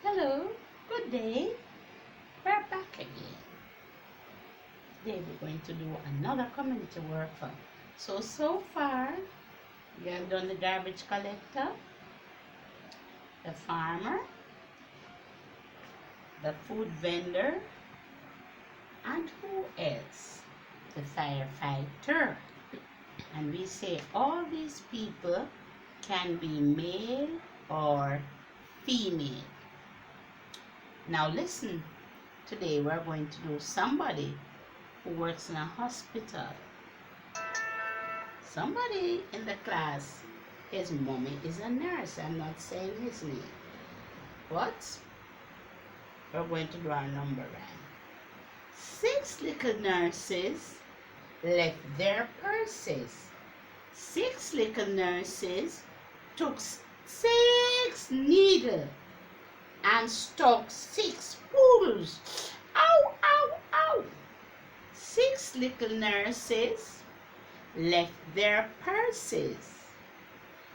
Hello, good day. We're back again. Today we're going to do another community worker. So far, we have done the garbage collector, the farmer, the food vendor, and who else? The firefighter. And we say all these people can be male or female. Now listen, today we're going to do somebody who works in a hospital. Somebody in the class, his mommy is a nurse. I'm not saying his name. But we're going to do our number rhyme. 6 little nurses left their purses. 6 little nurses took 6 needles and stuck 6 poodles. Ow, ow, ow. 6 little nurses left their purses.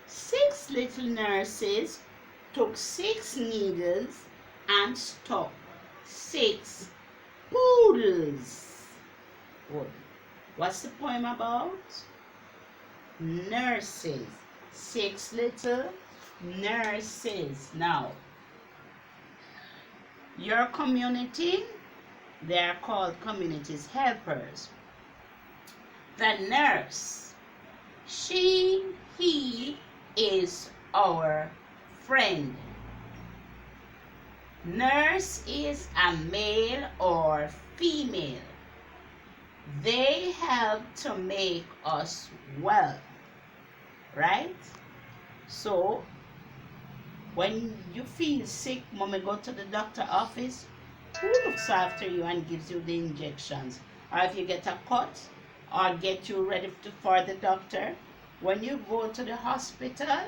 6 little nurses took 6 needles and stuck 6 poodles. Good. What's the poem about? Nurses. 6 little nurses. Now, your community, they are called community's helpers. The nurse, he is our friend. Nurse is a male or female. They help to make us well, right? So, when you feel sick, mommy go to the doctor office, who looks after you and gives you the injections? Or if you get a cut or get you ready for the doctor, when you go to the hospital,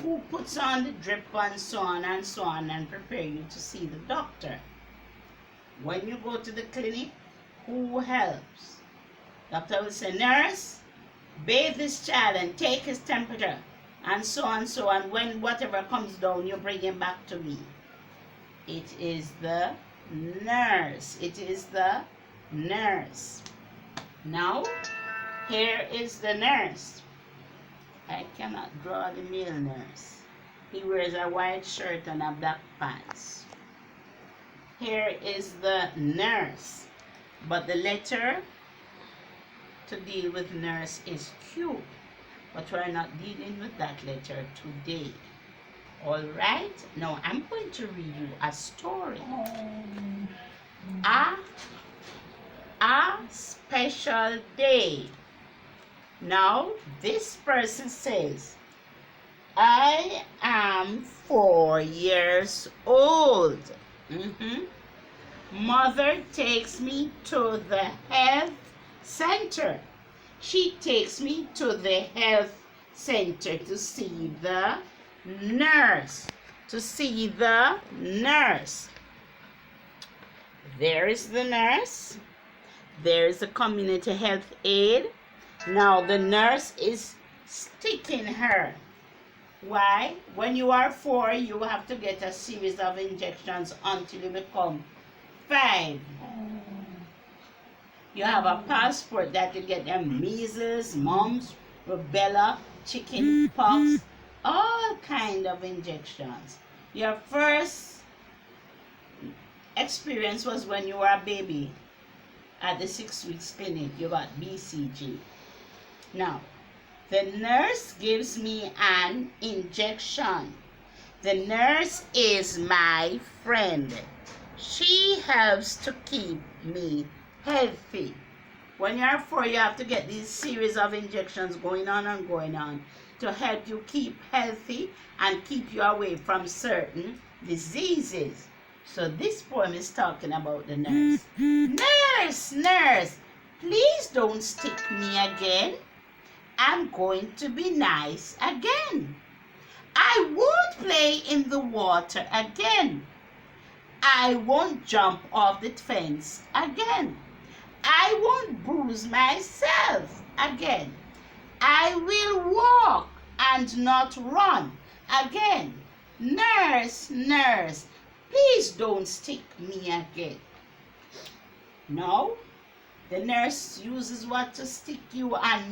who puts on the drip and so on and prepare you to see the doctor? When you go to the clinic, who helps? Doctor will say, nurse, bathe this child and take his temperature, and so on. When whatever comes down, you bring him back to me. It is the nurse. It is the nurse. Now, here is the nurse. I cannot draw the male nurse. He wears a white shirt and a black pants. Here is the nurse. But the letter to deal with nurse is Q. But we're not dealing with that letter today. Alright? Now I'm going to read you a story. A special day. Now this person says, I am 4 years old. Mother takes me to the health center. She takes me to the health center to see the nurse. To see the nurse. There is the nurse. There is the community health aide. Now the nurse is sticking her. Why? When you are 4, you have to get a series of injections until you become 5. You have a passport that you get them measles, mumps, rubella, chicken pox, all kind of injections. Your first experience was when you were a baby at the 6 weeks clinic. You got BCG. Now, the nurse gives me an injection. The nurse is my friend. She helps to keep me healthy. When you're 4, you have to get these series of injections going on to help you keep healthy and keep you away from certain diseases. So this poem is talking about the nurse. Nurse, nurse, please don't stick me again. I'm going to be nice again. I won't play in the water again. I won't jump off the fence again. I won't bruise myself again. I will walk and not run. Again, nurse, nurse, please don't stick me again. No, the nurse uses what to stick you? A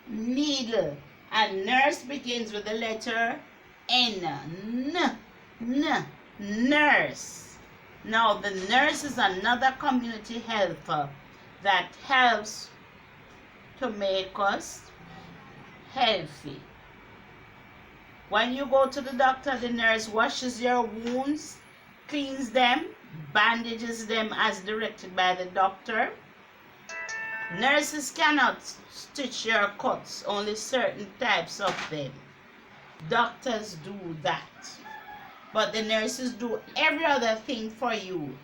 needle. And nurse begins with the letter N. Nurse. Now, the nurse is another community helper that helps to make us healthy. When you go to the doctor, the nurse washes your wounds, cleans them, bandages them as directed by the doctor. Nurses cannot stitch your cuts, only certain types of them. Doctors do that. But the nurses do every other thing for you.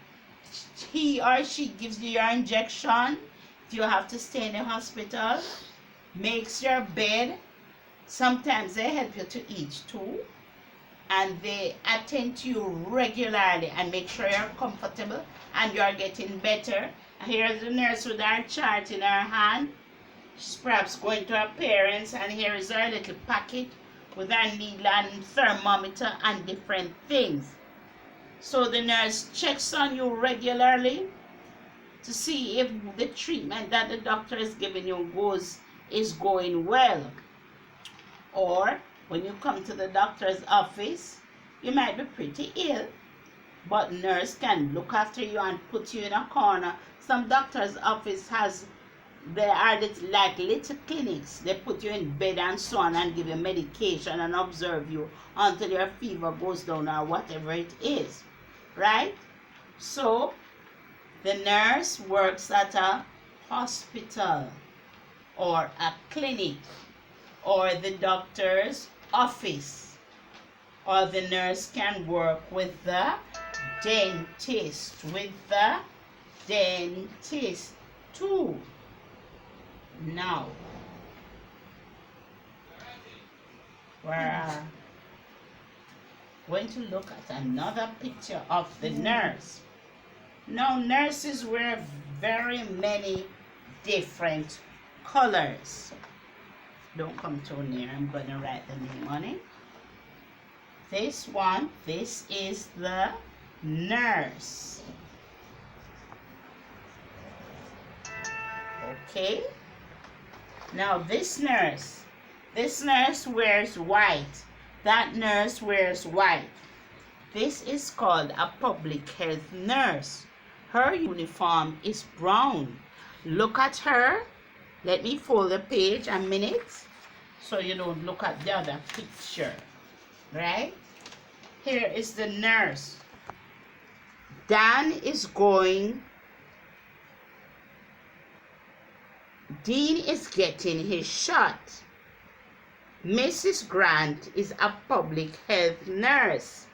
He or she gives you your injection. If you have to stay in the hospital, makes your bed. Sometimes they help you to eat too. And they attend to you regularly and make sure you're comfortable and you're getting better. And here's the nurse with her chart in her hand. She's perhaps going to her parents, and here is her little packet with her needle and thermometer and different things. So the nurse checks on you regularly to see if the treatment that the doctor is giving you is going well. Or when you come to the doctor's office, you might be pretty ill, but nurse can look after you and put you in a corner. Some doctor's office there are like little clinics. They put you in bed and so on and give you medication and observe you until your fever goes down or whatever it is, right? So the nurse works at a hospital or a clinic or the doctor's office, or the nurse can work with the dentist, too. Now, we're going to look at another picture of the nurse. Now, nurses wear very many different colors. Don't come too near, I'm going to write the name on it. This is the nurse. Okay. Now this nurse wears white. That nurse wears white. This is called a public health nurse. Her uniform is brown. Look at her. Let me fold the page a minute so you don't look at the other picture. Right? Here is the nurse. Dean is getting his shot. Mrs. Grant is a public health nurse.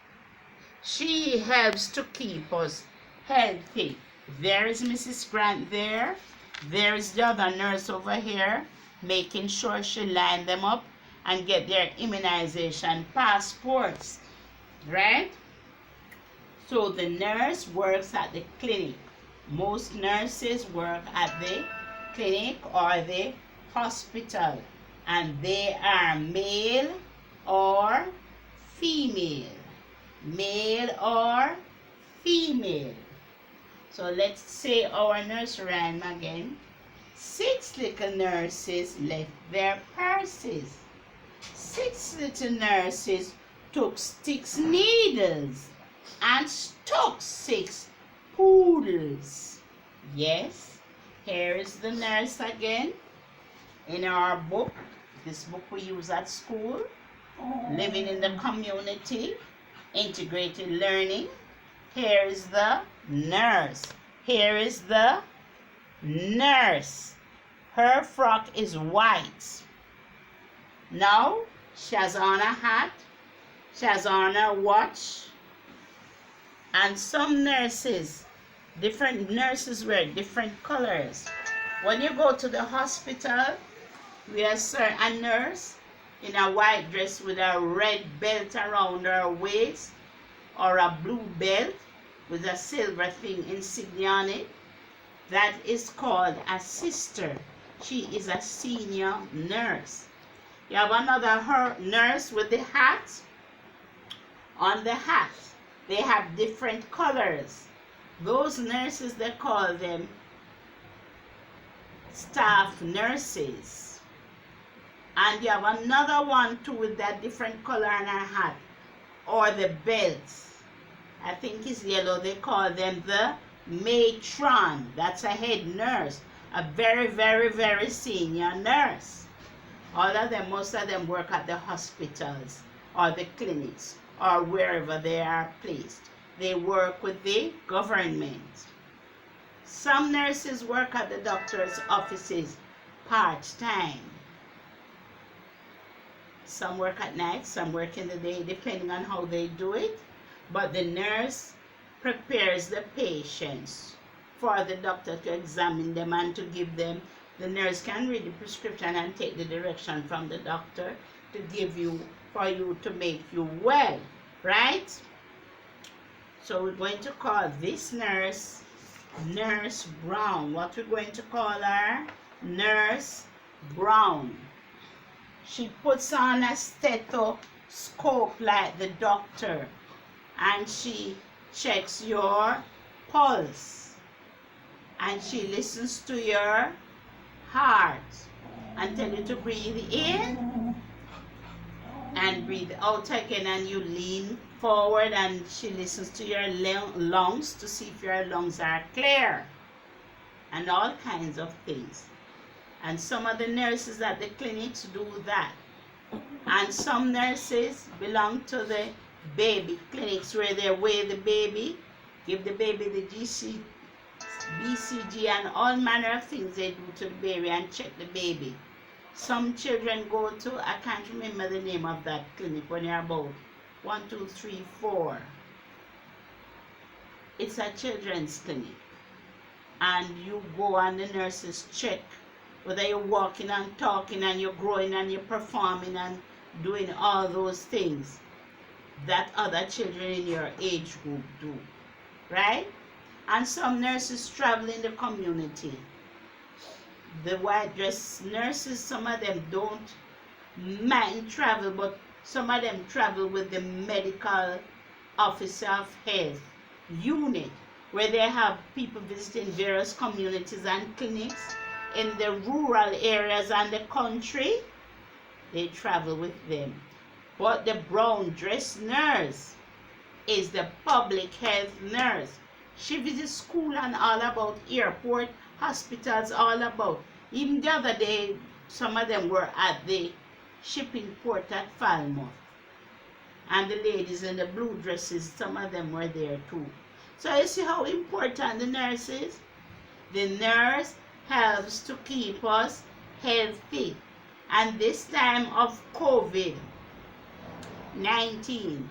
She helps to keep us healthy. There is Mrs. Grant there. There is the other nurse over here, making sure she line them up and get their immunization passports, right? So the nurse works at the clinic. Most nurses work at the clinic or the hospital, and they are male or female. Male or female. So let's say our nurse rhyme again. 6 little nurses left their purses. 6 little nurses took 6 needles and stuck 6 poodles. Yes, here is the nurse again in our book. This book we use at school. Living in the community, integrated learning. Here is the nurse. Here is the nurse. Her frock is white. Now, she has on a hat. She has on a watch. And some nurses, different nurses wear different colors. When you go to the hospital, we see a nurse in a white dress with a red belt around her waist, or a blue belt with a silver thing insignia on it. That is called a sister. She is a senior nurse. You have another nurse with the hat. On the hat, they have different colors. Those nurses, they call them staff nurses. And you have another one too with that different color on her hat, or the belts. I think it's yellow. They call them the matron. That's a head nurse, a very, very, very senior nurse. All of them, most of them work at the hospitals or the clinics or wherever they are placed. They work with the government. Some nurses work at the doctor's offices part-time. Some work at night, some work in the day, depending on how they do it. But the nurse prepares the patients for the doctor to examine them and to give them. The nurse can read the prescription and take the direction from the doctor to give you, for you to make you well, right? So we're going to call this nurse Nurse Brown. What we're going to call her? Nurse Brown. She puts on a stethoscope like the doctor, and she checks your pulse, and she listens to your heart and tell you to breathe in and breathe out again, and you lean forward and she listens to your lungs to see if your lungs are clear and all kinds of things. And some of the nurses at the clinics do that. And some nurses belong to the baby clinics where they weigh the baby, give the baby the BCG and all manner of things they do to the baby and check the baby. Some children go to, I can't remember the name of that clinic, when you're about 1, 2, 3, 4. It's a children's clinic. And you go and the nurses check whether you're walking and talking and you're growing and you're performing and doing all those things that other children in your age group do, right? And some nurses travel in the community. The white dress nurses, some of them don't mind travel, but some of them travel with the medical officer of health unit, where they have people visiting various communities and clinics in the rural areas and the country. They travel with them. But the brown dress nurse is the public health nurse. She visits school and all about airport, hospitals, all about. Even the other day, some of them were at the shipping port at Falmouth. And the ladies in the blue dresses, some of them were there too. So you see how important the nurse is? The nurse helps to keep us healthy. And this time of COVID-19,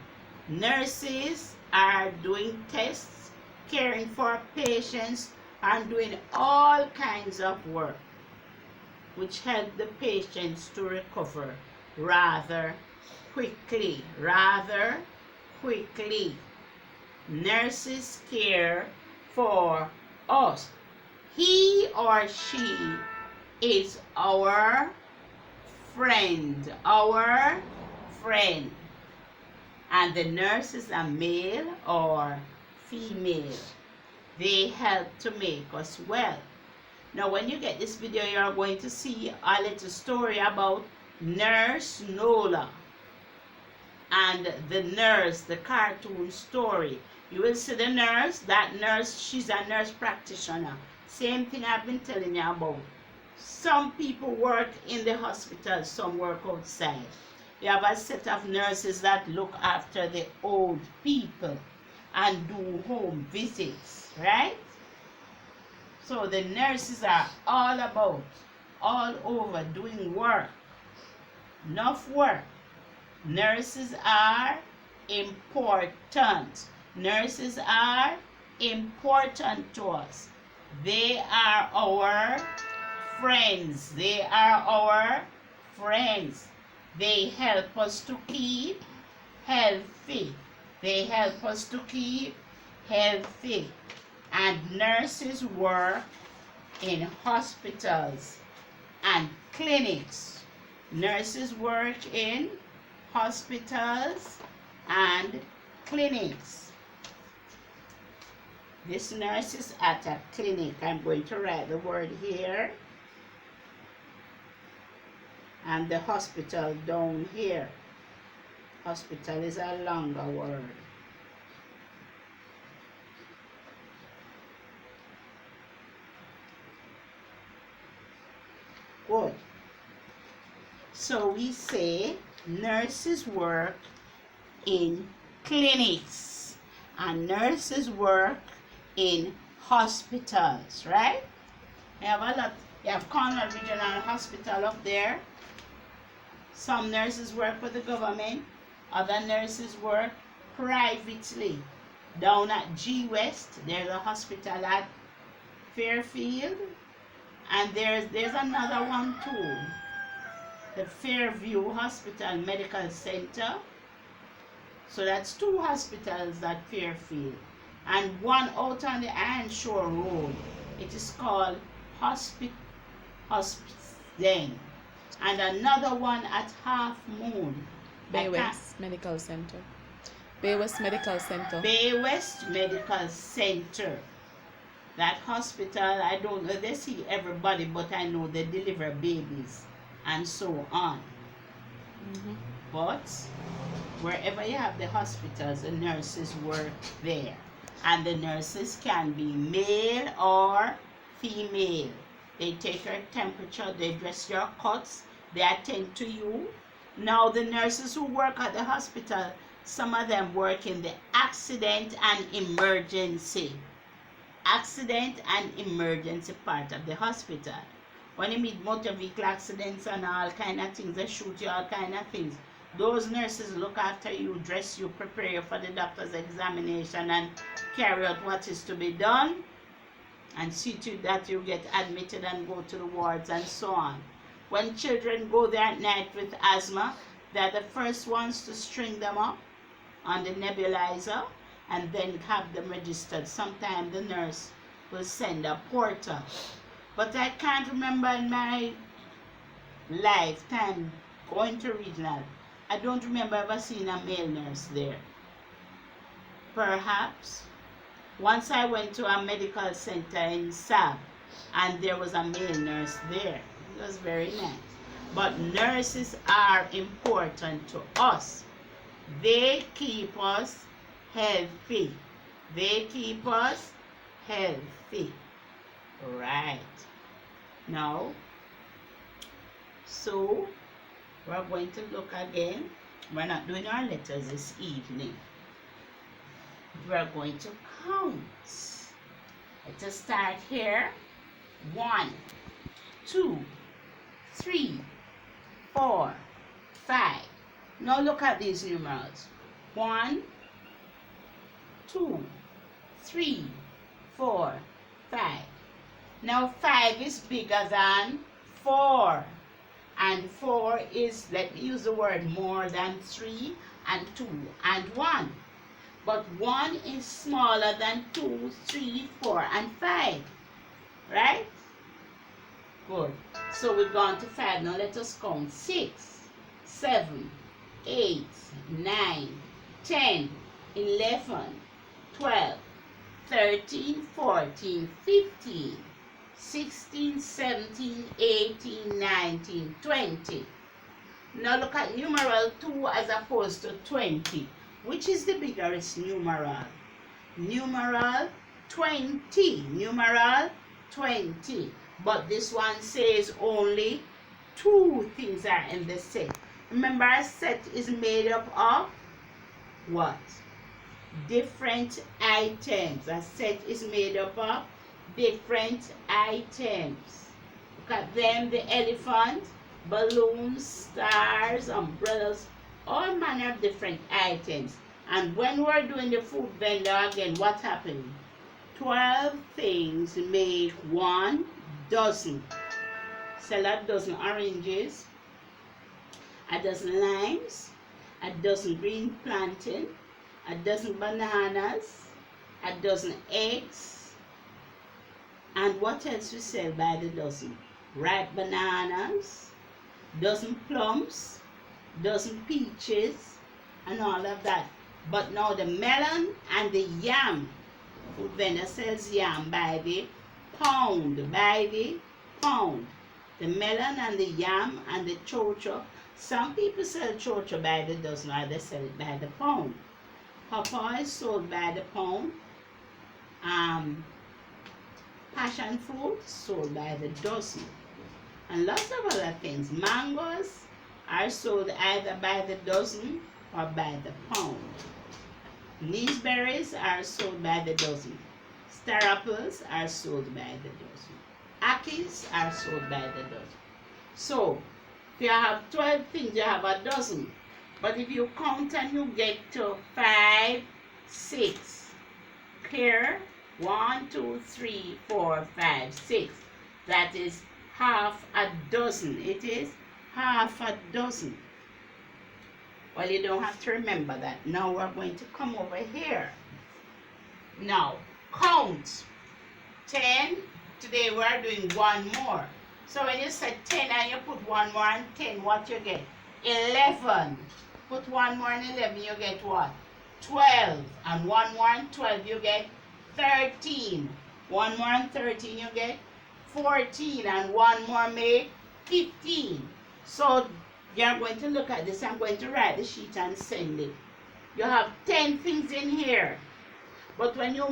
nurses are doing tests, caring for patients, and doing all kinds of work which help the patients to recover rather quickly. Nurses care for us. He or she is our friend, And the nurses are male or female. They help to make us well. Now, when you get this video, you are going to see a little story about Nurse Nola and the nurse, the cartoon story. You will see the nurse. That nurse, she's a nurse practitioner. Same thing I've been telling you about. Some people work in the hospital, some work outside. You have a set of nurses that look after the old people and do home visits, right? So the nurses are all about, all over, doing work. Enough work. Nurses are important. Nurses are important to us. They are our friends. They are our friends. They help us to keep healthy. They help us to keep healthy. And nurses work in hospitals and clinics Nurses work in hospitals and clinics. This nurse is at a clinic. I'm going to write the word here. And the hospital down here. Hospital is a longer word. Good. So we say nurses work in clinics and nurses work in hospitals, right? You have a lot. You have Cornwall Regional Hospital up there. Some nurses work for the government. Other nurses work privately. Down at G West, there's a hospital at Fairfield. And there's another one too. The Fairview Hospital Medical Center. So that's 2 hospitals at Fairfield. And one out on the Iron Shore Road. It is called Hospice then. And another one at Half Moon. Bay West Medical Center. Bay West Medical Center. Bay West Medical Center. That hospital, I don't know, they see everybody, but I know they deliver babies and so on. But wherever you have the hospitals, the nurses work there. And the nurses can be male or female. They take your temperature, they dress your cuts, they attend to you. Now the nurses who work at the hospital, some of them work in the accident and emergency. Accident and emergency part of the hospital. When you meet motor vehicle accidents and all kind of things, they shoot you, all kind of things. Those nurses look after you, dress you, prepare you for the doctor's examination and carry out what is to be done and see to that you get admitted and go to the wards and so on. When children go there at night with asthma, they're the first ones to string them up on the nebulizer and then have them registered. Sometimes the nurse will send a porter. But I can't remember in my lifetime going to regional, I don't remember ever seeing a male nurse there. Perhaps once I went to a medical center in Sab and there was a male nurse there. It was very nice. But nurses are important to us. They keep us healthy. They keep us healthy. Right. Now, so we're going to look again. We're not doing our letters this evening. We're going to count. Let us start here. 1, 2, 3, 4, 5. Now look at these numerals. 1, 2, 3, 4, 5. Now 5 is bigger than 4. And 4 is, let me use the word, more than 3 and 2 and 1. But 1 is smaller than 2, 3, 4 and 5. Right? Good. So we've gone to 5. Now let us count. 6, 7, 8, 9, 10, 11, 12, 13, 14, 15, 16, 17, 18, 19, 20. Now look at numeral 2 as opposed to 20. Which is the biggest numeral? Numeral 20. Numeral 20. But this one says only 2 things are in the set. Remember, a set is made up of what? Different items. A set is made up of different items. Look at them, the elephant, balloons, stars, umbrellas, all manner of different items. And when we're doing the food vendor again, what happened? 12 things make 1 dozen. Sell a dozen oranges, a dozen limes, a dozen green plantain, a dozen bananas, a dozen eggs, and what else we sell by the dozen? Ripe bananas, dozen plums, dozen peaches, and all of that. But now the melon and the yam, food vendor sells yam by the pound, by the pound. The melon and the yam and the chocho. Some people sell chocho by the dozen, or they sell it by the pound. Pawpaw is sold by the pound. Passion fruit sold by the dozen. And lots of other things. Mangoes are sold either by the dozen or by the pound. Gooseberries are sold by the dozen. Star apples are sold by the dozen. Akis are sold by the dozen. So, if you have 12 things, you have a dozen. But if you count and you get to 5, 6, clear, 1, 2, 3, 4, 5, 6. That is half a dozen. It is half a dozen. Well, you don't have to remember that. Now we're going to come over here. Now, count. 10. Today we're doing one more. So when you say 10 and you put one more and 10, what you get? 11. Put one more and 11, you get what? 12. And one more and 12, you get 13. One more and 13, you get 14. And one more make 15. So you're going to look at this. I'm going to write the sheet and send it. You have 10 things in here. But when you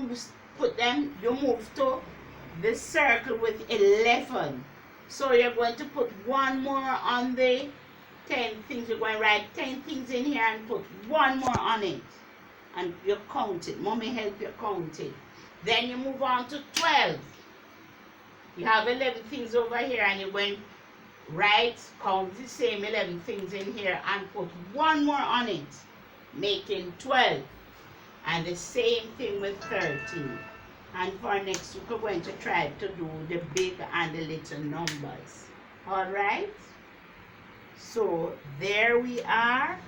put them, you move to the circle with 11. So you're going to put one more on the 10 things. You're going to write 10 things in here and put one more on it. And you count it. Mommy help you count it. Then you move on to 12. You have 11 things over here and you're going to write, count the same 11 things in here and put one more on it, making 12. And the same thing with 13. And for next week, we're going to try to do the big and the little numbers. All right? So there we are.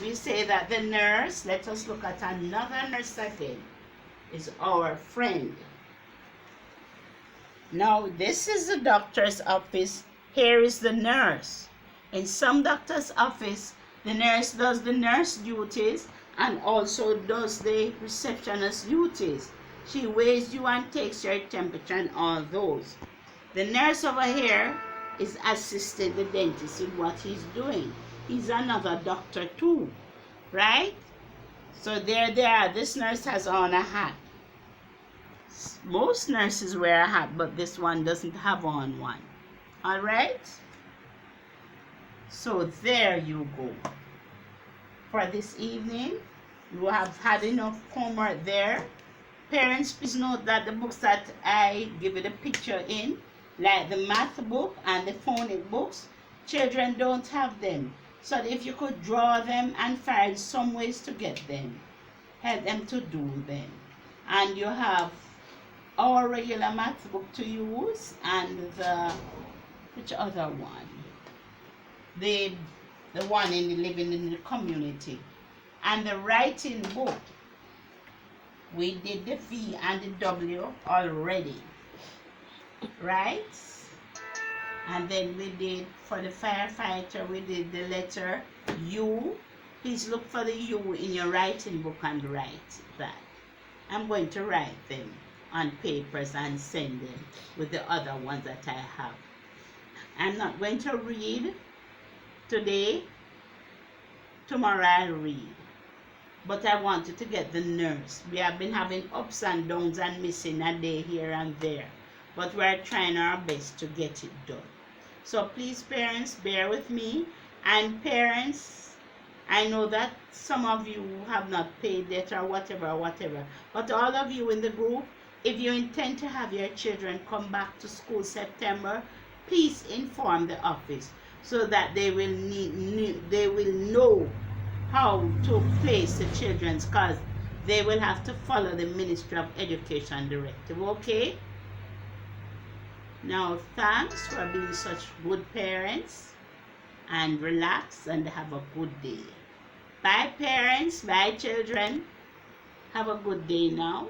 We say that the nurse, let us look at another nurse again, is our friend. Now, this is the doctor's office. Here is the nurse. In some doctor's office, the nurse does the nurse duties and also does the receptionist duties. She weighs you and takes your temperature and all those. The nurse over here is assisting the dentist in what he's doing. He's another doctor too, right? So there they are. This nurse has on a hat. Most nurses wear a hat, but this one doesn't have on one. All right? So there you go. For this evening, you have had enough homework there. Parents, please note that the books that I give you the picture in, like the math book and the phonics books, children don't have them. So if you could draw them and find some ways to get them, help them to do them. And you have our regular math book to use and the, which other one? The one in the living in the community. And the writing book. We did the V and the W already, right? And then we did, for the firefighter, we did the letter U. Please look for the U in your writing book and write that. I'm going to write them on papers and send them with the other ones that I have. I'm not going to read today. Tomorrow I'll read. But I wanted to get the nurse. We have been having ups and downs and missing a day here and there. But we're trying our best to get it done. So please, parents, bear with me. And parents, I know that some of you have not paid yet or whatever. But all of you in the group, if you intend to have your children come back to school September, please inform the office so that they will know how to place the children's, because they will have to follow the Ministry of Education directive, okay? Now, thanks for being such good parents, and relax and have a good day. Bye, parents. Bye, children. Have a good day now.